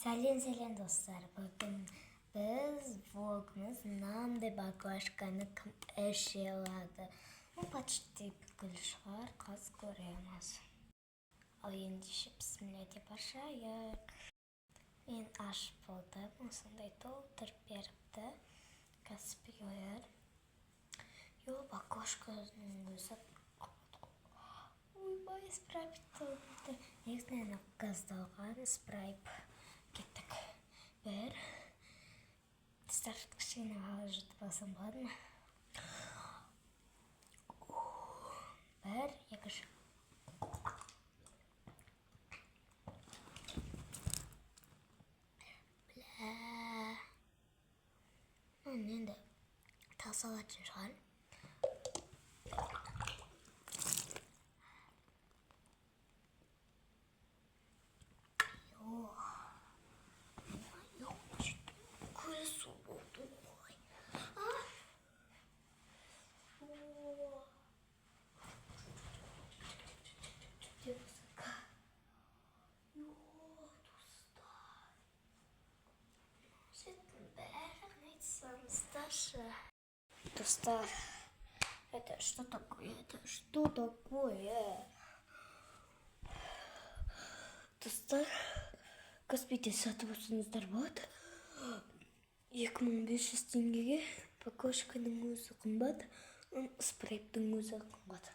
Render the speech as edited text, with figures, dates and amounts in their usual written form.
Сәлем достар. Бүгін біз влогымыз намды баклажканы кім іші алады. Почти бүкіл шығар, қаз көреміз. Ал ендеше бісміллә деп ашайық. Мен аш болдым, осындай толтырып беріпті. Каспи ойыр. Баклажканың өзі ойбай спрайп толтырды. Негізінен газдалған спрайп кеттік. Бір кішкене алы жұтып алсам болады ма? Бір, екінші. Енді тазалатын шығар. Достар, это что такое? Достар, Каспиде сатып алсаңыздар болады. 2500 теңгеге баклажканың өзі қымбат, спрайптың өзі қымбат.